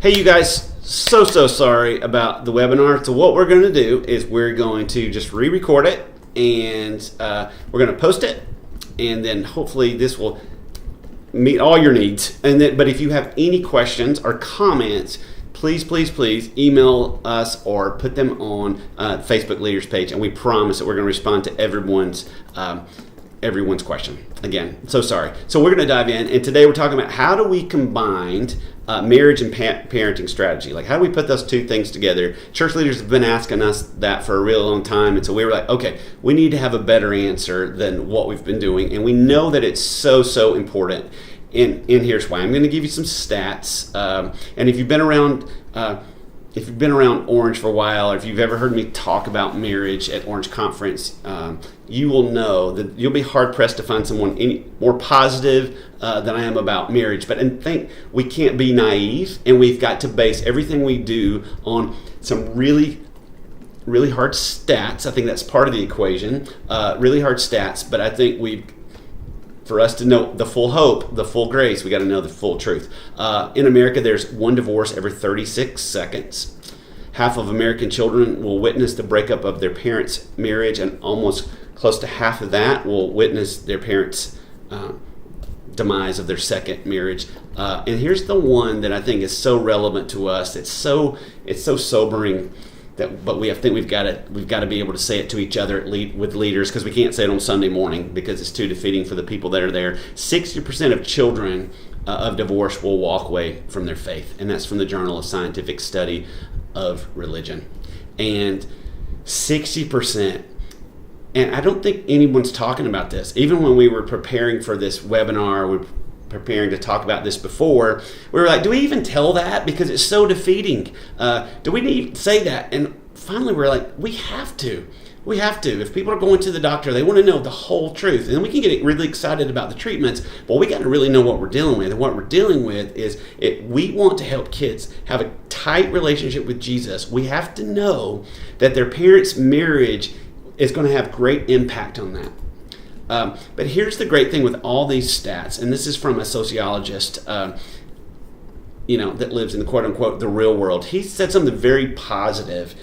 Hey, you guys, so sorry about the webinar. So what we're going to do is we're going to just re-record it, and we're going to post it, and then hopefully this will meet all your needs. But if you have any questions or comments, please email us or put them on Facebook Leaders page, and we promise that we're going to respond to everyone's question. Again, so sorry. So we're going to dive in, and today we're talking about how do we combine marriage and parenting strategy. Like, how do we put those two things together? Church leaders have been asking us that for a real long time, and so we were like, okay, we need to have a better answer than what we've been doing, and we know that it's so important. And here's why. I'm going to give you some stats, and if you've been around Orange for a while, or if you've ever heard me talk about marriage at Orange Conference, you will know that you'll be hard-pressed to find someone any more positive than I am about marriage. But I think we can't be naive, and we've got to base everything we do on some really hard stats. I think that's part of the equation, really hard stats, but I think for us to know the full hope, the full grace, we got to know the full truth. In America, there's one divorce every 36 seconds. Half of American children will witness the breakup of their parents' marriage, and almost close to half of that will witness their parents' demise of their second marriage. And here's the one that I think is so relevant to us. It's so sobering. But we've got to be able to say it to each other with leaders, because we can't say it on Sunday morning because it's too defeating for the people that are there. 60% of children of divorce will walk away from their faith, and that's from the Journal of Scientific Study of Religion. And 60%, and I don't think anyone's talking about this. Even when we were preparing for this webinar, we were preparing to talk about this before, we were like, do we even tell that? Because it's so defeating. Do we need to say that? And finally we're like, we have to. If people are going to the doctor, they want to know the whole truth. And then we can get really excited about the treatments, but we got to really know what we're dealing with. And what we're dealing with is we want to help kids have a tight relationship with Jesus. We have to know that their parents' marriage is going to have great impact on that. But here's the great thing with all these stats, and this is from a sociologist, that lives in the quote-unquote the real world. He said something very positive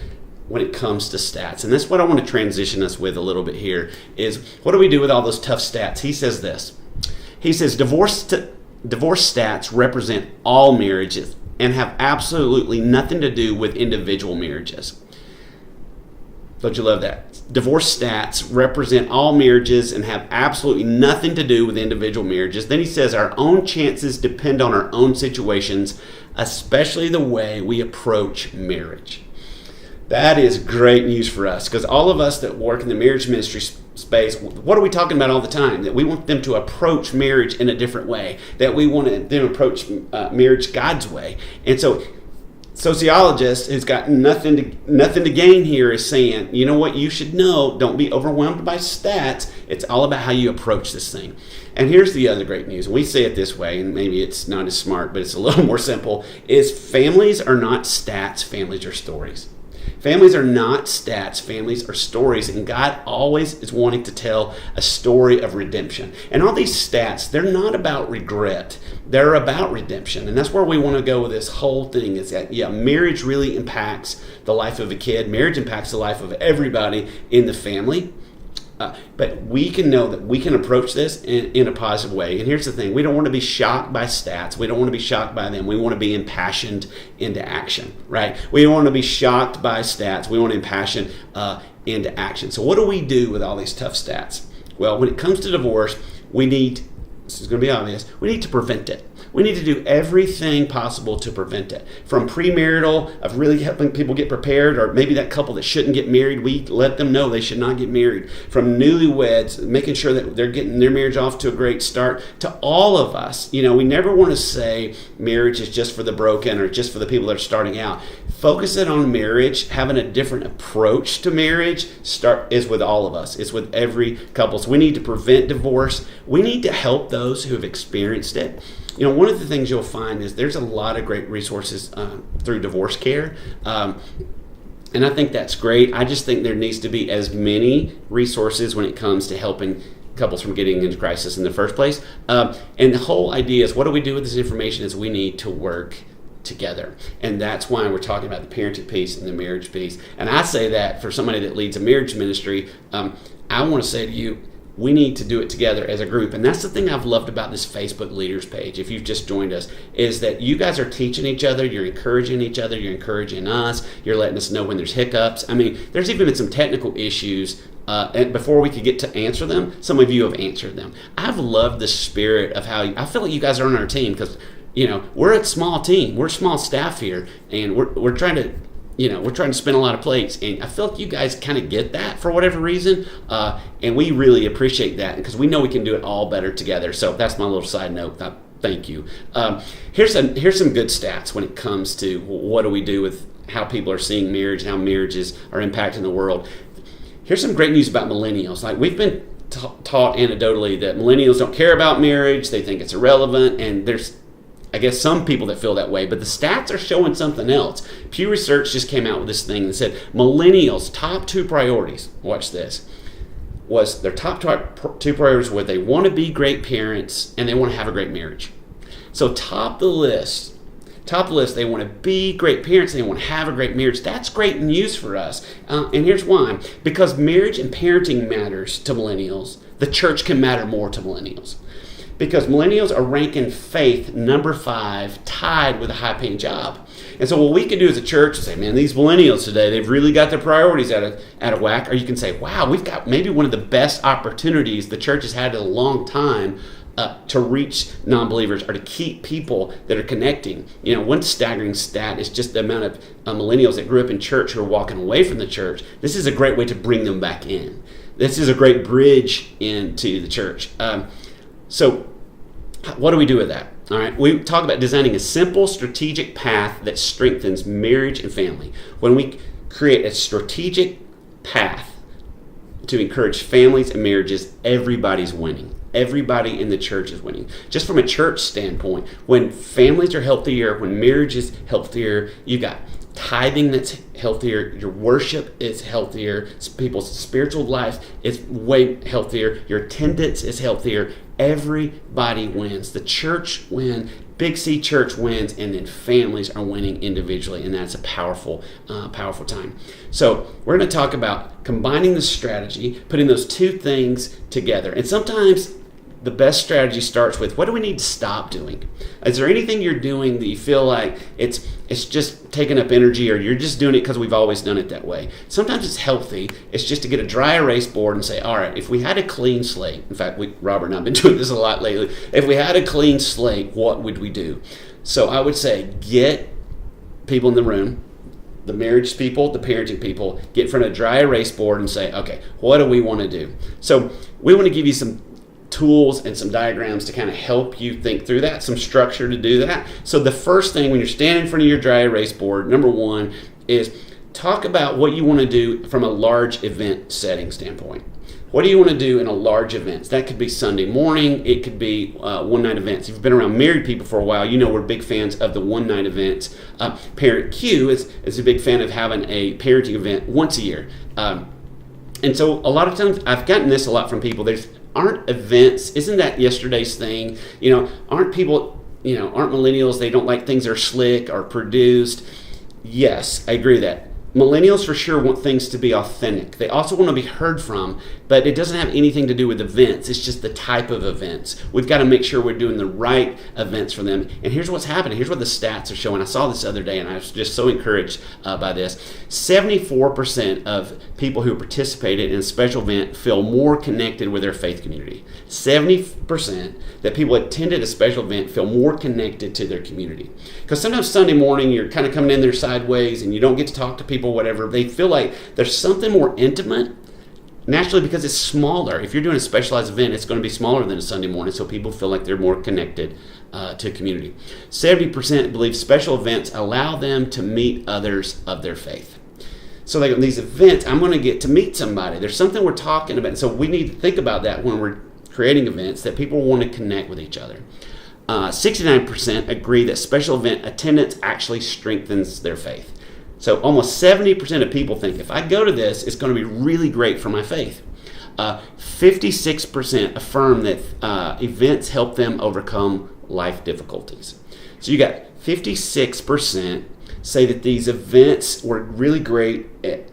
when it comes to stats, and that's what I want to transition us with a little bit here, is what do we do with all those tough stats? He says this. He says divorce stats represent all marriages and have absolutely nothing to do with individual marriages. Don't you love that? Divorce stats represent all marriages and have absolutely nothing to do with individual marriages. Then he says our own chances depend on our own situations, especially the way we approach marriage. That is great news for us, because all of us that work in the marriage ministry space, what are we talking about all the time? That we want them to approach marriage in a different way, that we want them to approach marriage God's way. And so sociologist who's got nothing to gain here is saying, you know what, you should know, don't be overwhelmed by stats. It's all about how you approach this thing. And here's the other great news. We say it this way, and maybe it's not as smart, but it's a little more simple, is families are not stats, families are stories. Families are not stats, families are stories, and God always is wanting to tell a story of redemption. And all these stats, they're not about regret, they're about redemption. And that's where we want to go with this whole thing, is that, marriage really impacts the life of a kid. Marriage impacts the life of everybody in the family. But we can know that we can approach this in a positive way. And here's the thing. We don't want to be shocked by stats. We don't want to be shocked by them. We want to be impassioned into action, right? We don't want to be shocked by stats. We want to impassion into action. So what do we do with all these tough stats? Well, when it comes to divorce, this is going to be obvious, we need to prevent it. We need to do everything possible to prevent it. From premarital, of really helping people get prepared, or maybe that couple that shouldn't get married, we let them know they should not get married. From newlyweds, making sure that they're getting their marriage off to a great start, to all of us. We never want to say marriage is just for the broken or just for the people that are starting out. Focusing on marriage, having a different approach to marriage is with all of us. It's with every couple. So we need to prevent divorce. We need to help those who have experienced it. One of the things you'll find is there's a lot of great resources through divorce care. And I think that's great. I just think there needs to be as many resources when it comes to helping couples from getting into crisis in the first place. And the whole idea is, what do we do with this information, is we need to work together. And that's why we're talking about the parenting piece and the marriage piece. And I say that for somebody that leads a marriage ministry, I want to say to you, we need to do it together as a group. And that's the thing I've loved about this Facebook leaders page, if you've just joined us, is that you guys are teaching each other, you're encouraging each other, you're encouraging us, you're letting us know when there's hiccups. I mean, there's even been some technical issues, and before we could get to answer them, some of you have answered them. I've loved the spirit of how, I feel like you guys are on our team, because we're a small team, we're small staff here, and we're trying to we're trying to spin a lot of plates, and I feel like you guys kind of get that for whatever reason, and we really appreciate that because we know we can do it all better together. So that's my little side note. Thank you. Here's some good stats when it comes to what do we do with how people are seeing marriage and how marriages are impacting the world. Here's some great news about millennials. Like, we've been taught anecdotally that millennials don't care about marriage, they think it's irrelevant, and there's I guess some people that feel that way, but the stats are showing something else. Pew Research just came out with this thing that said millennials' top 2 priorities, watch this, was their top 2 priorities were they want to be great parents and they want to have a great marriage. So top the list, they want to be great parents and they want to have a great marriage. That's great news for us. And here's why. Because marriage and parenting matters to millennials, the church can matter more to millennials. Because millennials are ranking faith number 5, tied with a high-paying job. And so what we can do as a church is say, man, these millennials today, they've really got their priorities out of whack. Or you can say, wow, we've got maybe one of the best opportunities the church has had in a long time to reach non-believers or to keep people that are connecting. One staggering stat is just the amount of millennials that grew up in church who are walking away from the church. This is a great way to bring them back in. This is a great bridge into the church. So what do we do with that? All right, we talk about designing a simple strategic path that strengthens marriage and family. When we create a strategic path to encourage families and marriages, everybody's winning. Everybody in the church is winning. Just from a church standpoint, when families are healthier, when marriage is healthier, you got tithing that's healthier, your worship is healthier, people's spiritual life is way healthier, your attendance is healthier. Everybody wins. The church wins, Big C church wins, and then families are winning individually, and that's a powerful time. So we're going to talk about combining the strategy, putting those 2 things together. And sometimes the best strategy starts with, what do we need to stop doing? Is there anything you're doing that you feel like it's just taking up energy, or you're just doing it because we've always done it that way? Sometimes it's healthy. It's just to get a dry erase board and say, all right, if we had a clean slate, in fact, Robert and I have been doing this a lot lately. If we had a clean slate, what would we do? So I would say, get people in the room, the marriage people, the parenting people, get in front of a dry erase board and say, okay, what do we want to do? So we want to give you some tools and some diagrams to kind of help you think through that, some structure to do that. So the first thing when you're standing in front of your dry erase board, number 1 is talk about what you want to do from a large event setting standpoint. What do you want to do in a large event? That could be Sunday morning. It could be one-night events. If you've been around married people for a while, you know we're big fans of the one-night events. Parent Q is a big fan of having a parenting event once a year. And so a lot of times, I've gotten this a lot from people. Aren't events, isn't that yesterday's thing? Aren't people, aren't millennials, they don't like things that are slick or produced? Yes, I agree with that. Millennials for sure want things to be authentic. They also want to be heard from, but it doesn't have anything to do with events. It's just the type of events. We've got to make sure we're doing the right events for them. And here's what's happening. Here's what the stats are showing. I saw this the other day, and I was just so encouraged by this. 74% of people who participated in a special event feel more connected with their faith community. 70% that people attended a special event feel more connected to their community. Because sometimes Sunday morning, you're kind of coming in there sideways, and you don't get to talk to people, whatever. They feel like there's something more intimate, naturally, because it's smaller. If you're doing a specialized event, it's going to be smaller than a Sunday morning, so people feel like they're more connected to community. 70% believe special events allow them to meet others of their faith. So like these events, I'm going to get to meet somebody. There's something we're talking about. So we need to think about that when we're creating events, that people want to connect with each other. 69% agree that special event attendance actually strengthens their faith. So almost 70% of people think, if I go to this, it's going to be really great for my faith. 56% affirm that events help them overcome life difficulties. So you got 56% say that these events were really great at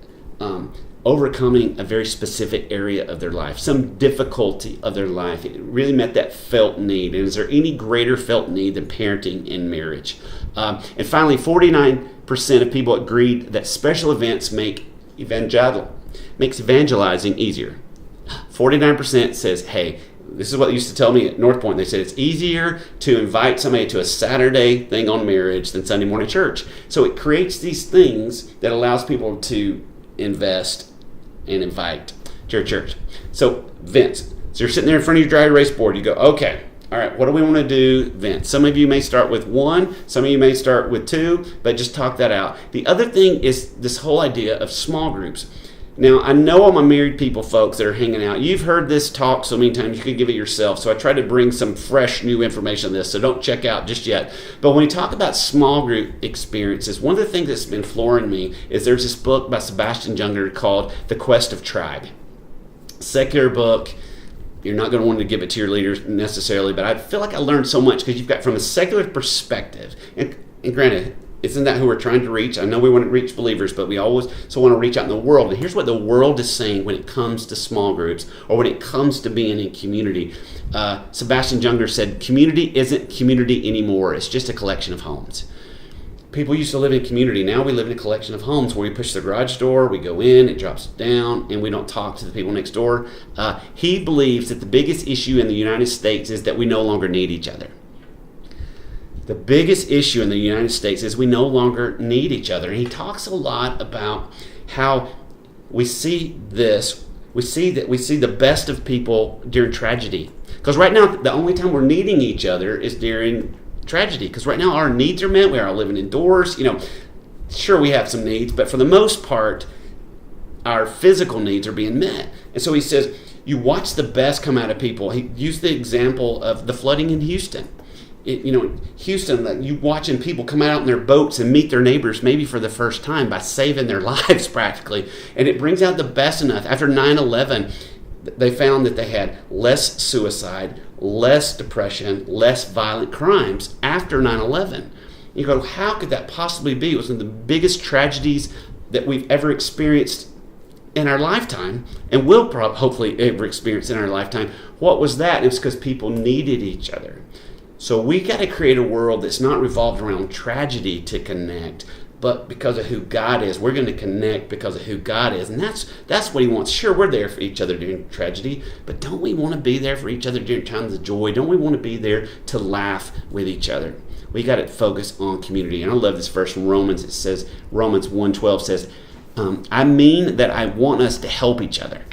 overcoming a very specific area of their life, some difficulty of their life. It really met that felt need. And is there any greater felt need than parenting in marriage? And finally, 49% of people agreed that special events makes evangelizing easier. 49% says, hey, this is what they used to tell me at North Point. They said it's easier to invite somebody to a Saturday thing on marriage than Sunday morning church. So it creates these things that allows people to invest and invite to your church. So events. So you're sitting there in front of your dry erase board. You go, okay, all right, what do we want to do? Events. Some of you may start with 1. Some of you may start with 2, but just talk that out. The other thing is this whole idea of small groups. Now, I know all my married people, folks, that are hanging out. You've heard this talk so many times, you could give it yourself. So I try to bring some fresh, new information on this, so don't check out just yet. But when we talk about small group experiences, one of the things that's been flooring me is there's this book by Sebastian Junger called The Quest of Tribe. Secular book. You're not going to want to give it to your leaders necessarily, but I feel like I learned so much because you've got from a secular perspective. And granted, isn't that who we're trying to reach? I know we want to reach believers, but we always also want to reach out in the world. And here's what the world is saying when it comes to small groups or when it comes to being in community. Sebastian Junger said, community isn't community anymore. It's just a collection of homes. People used to live in community. Now we live in a collection of homes where we push the garage door, we go in, it drops down, and we don't talk to the people next door. He believes that the biggest issue in the United States is that we no longer need each other. The biggest issue in the United States is we no longer need each other. And he talks a lot about how we see this. We see the best of people during tragedy. Because right now, the only time we're needing each other is during tragedy. Because right now, our needs are met. We are living indoors. Sure, we have some needs, but for the most part, our physical needs are being met. And so he says, you watch the best come out of people. He used the example of the flooding in Houston. Houston, you watching people come out in their boats and meet their neighbors maybe for the first time by saving their lives practically. And it brings out the best enough. After 9/11, they found that they had less suicide, less depression, less violent crimes after 9/11. You go, how could that possibly be? It was one of the biggest tragedies that we've ever experienced in our lifetime and will hopefully ever experience in our lifetime. What was that? It was because people needed each other. So we got to create a world that's not revolved around tragedy to connect, but because of who God is. We're going to connect because of who God is. And that's what he wants. Sure, we're there for each other during tragedy, but don't we want to be there for each other during times of joy? Don't we want to be there to laugh with each other? We got to focus on community. And I love this verse from Romans. It says, Romans 1:12 says, I mean that I want us to help each other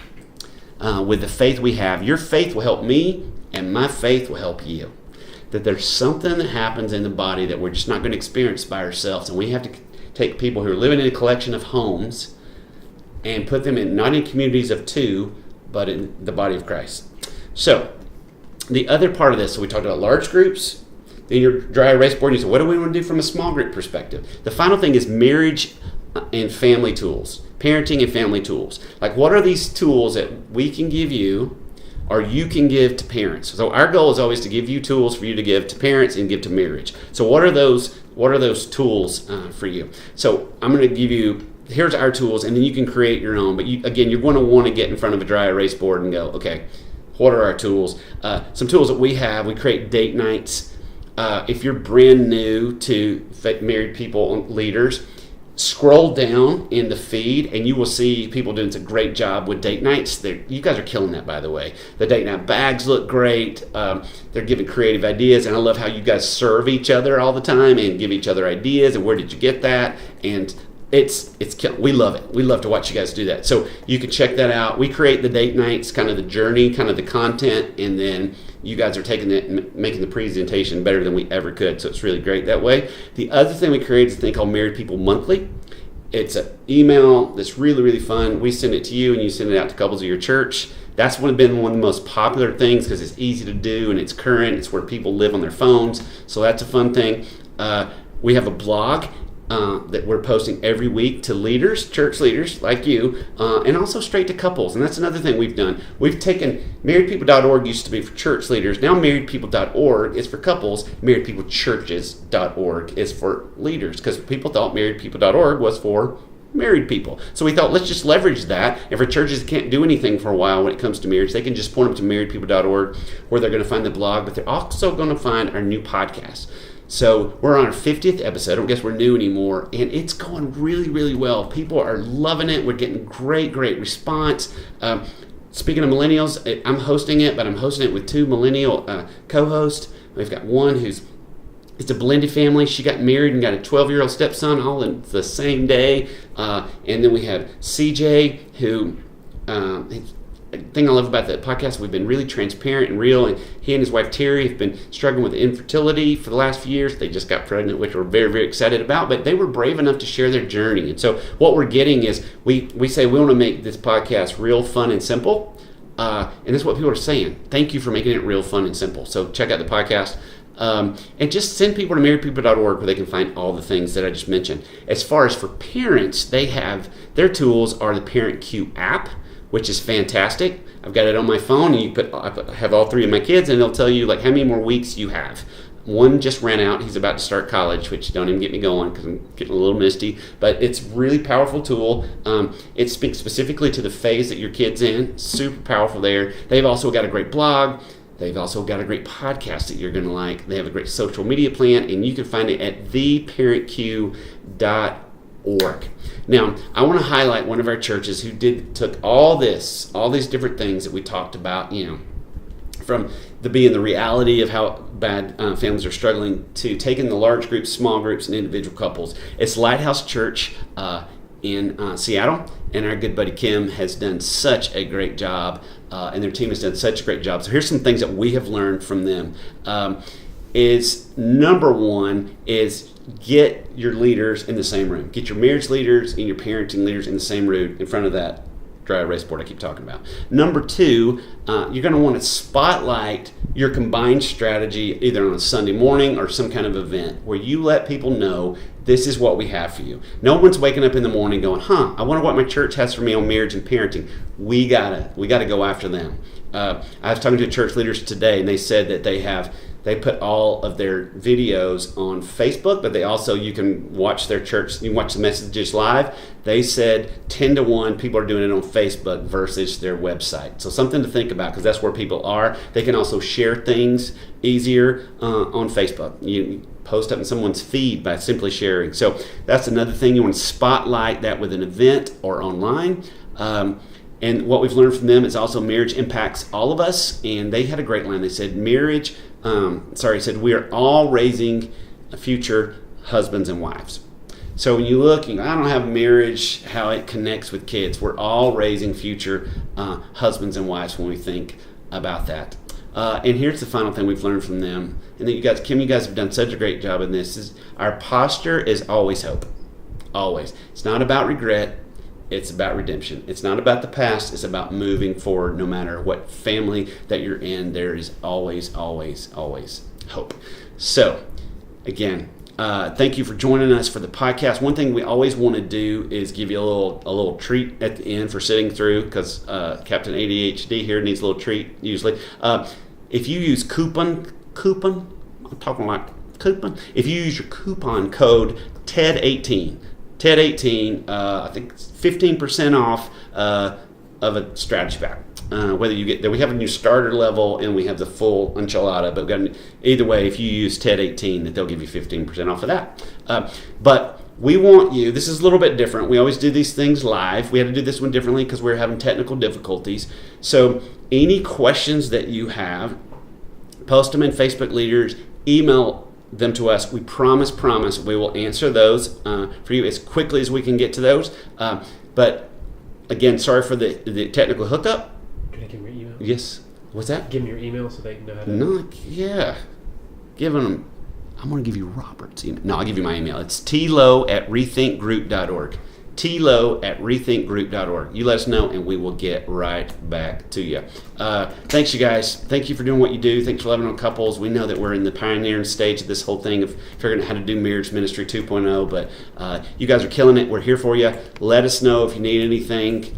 with the faith we have. Your faith will help me, and my faith will help you. That there's something that happens in the body that we're just not going to experience by ourselves. And we have to take people who are living in a collection of homes and put them in, not in communities of 2, but in the body of Christ. So, the other part of this, so we talked about large groups, then your dry erase board, and you say, what do we want to do from a small group perspective? The final thing is marriage and family tools, parenting and family tools. Like, what are these tools that we can give you or you can give to parents? So our goal is always to give you tools for you to give to parents and give to marriage. So what are those tools for you? So I'm going to give you, here's our tools, and then you can create your own. But you're going to want to get in front of a dry erase board and go, okay, what are our tools? Some tools that we have, we create date nights. If you're brand new to married people leaders, scroll down in the feed and you will see people doing a great job with date nights. You guys are killing that, by the way. The date night bags look great. They're giving creative ideas, and I love how you guys serve each other all the time and give each other ideas and where did you get that, and we love it. We love to watch you guys do that. So you can check that out. We create the date nights, kind of the journey, kind of the content, and then you guys are taking it and making the presentation better than we ever could. So it's really great that way. The other thing we create is a thing called Married People Monthly. It's an email that's really, really fun. We send it to you and you send it out to couples of your church. That's been one of the most popular things because it's easy to do and it's current. It's where people live on their phones. So that's a fun thing. We have a blog. that we're posting every week to leaders, church leaders like you, and also straight to couples. And that's another thing we've done. We've taken marriedpeople.org used to be for church leaders. Now marriedpeople.org is for couples. Marriedpeoplechurches.org is for leaders, because people thought marriedpeople.org was for married people. So we thought, let's just leverage that. And for churches that can't do anything for a while when it comes to marriage, they can just point them to marriedpeople.org, where they're going to find the blog, but they're also going to find our new podcast. So we're on our 50th episode. I don't guess we're new anymore, and it's going really, really well. People are loving it. We're getting great response. Speaking of millennials, I'm hosting it, but I'm hosting it with two millennial co-hosts. We've got one it's a blended family. She got married and got a 12-year-old stepson all in the same day. And then we have CJ, who, the thing I love about the podcast, we've been really transparent and real. And he and his wife, Terry, have been struggling with infertility for the last few years. They just got pregnant, which we're very, very excited about. But they were brave enough to share their journey. And so what we're getting is we say we want to make this podcast real, fun, and simple. And that's what people are saying. Thank you for making it real, fun, and simple. So check out the podcast. And just send people to marriedpeople.org, where they can find all the things that I just mentioned. As far as for parents, they have their tools are the Parent Q app, which is fantastic. I've got it on my phone, and I have all three of my kids, and it'll tell you like how many more weeks you have. One just ran out. He's about to start college, which don't even get me going because I'm getting a little misty. But it's a really powerful tool. It speaks specifically to the phase that your kid's in. Super powerful there. They've also got a great blog. They've also got a great podcast that you're going to like. They have a great social media plan, and you can find it at theparentq.org. Now, I want to highlight one of our churches who took all these different things that we talked about, from being the reality of how bad families are struggling, to taking the large groups, small groups, and individual couples. It's Lighthouse Church in Seattle, and our good buddy Kim has done such a great job, and their team has done such a great job. So here's some things that we have learned from them. Is number one is get your leaders in the same room. Get your marriage leaders and your parenting leaders in the same room in front of that dry erase board I keep talking about. Number two, you're going to want to spotlight your combined strategy either on a Sunday morning or some kind of event where you let people know this is what we have for you. No one's waking up in the morning going, I wonder what my church has for me on marriage and parenting. We gotta go after them. I was talking to church leaders today, and they said that they put all of their videos on Facebook, but they also, you can watch their church, you can watch the messages live. They said 10 to 1 people are doing it on Facebook versus their website. So something to think about, because that's where people are. They can also share things easier on Facebook. You post up in someone's feed by simply sharing. So that's another thing. You want to spotlight that with an event or online. And what we've learned from them is also marriage impacts all of us. And they had a great line. They said, we are all raising future husbands and wives. So when you look, I don't have marriage, how it connects with kids. We're all raising future husbands and wives when we think about that. And here's the final thing we've learned from them. And that you guys, Kim, you guys have done such a great job in this. Is our posture is always hope. Always. It's not about regret. It's about redemption. It's not about the past. It's about moving forward. No matter what family that you're in, there is always, always, always hope. So, again, thank you for joining us for the podcast. One thing we always want to do is give you a little treat at the end for sitting through, because Captain ADHD here needs a little treat usually. If you use coupon, I'm talking like coupon. If you use your coupon code TED18, I think it's 15% off of a strategy pack. Whether you get there, we have a new starter level and we have the full enchilada. But either way, if you use TED18, that they'll give you 15% off of that. But we want you. This is a little bit different. We always do these things live. We had to do this one differently because we're having technical difficulties. So any questions that you have, post them in Facebook Leaders. Email them to us. We promise we will answer those for you as quickly as we can get to those. But again, sorry for the technical hookup. Can I give them your email? Yes. What's that? Give them your email so they can know how to... No, yeah. Giving them... I'm going to give you Robert's email. No, I'll give you my email. It's tlow@rethinkgroup.org. tlo@rethinkgroup.org. You let us know, and we will get right back to you. Thanks, you guys. Thank you for doing what you do. Thanks for loving on couples. We know that we're in the pioneering stage of this whole thing of figuring out how to do Marriage Ministry 2.0, but you guys are killing it. We're here for you. Let us know if you need anything.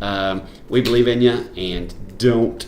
We believe in you, and don't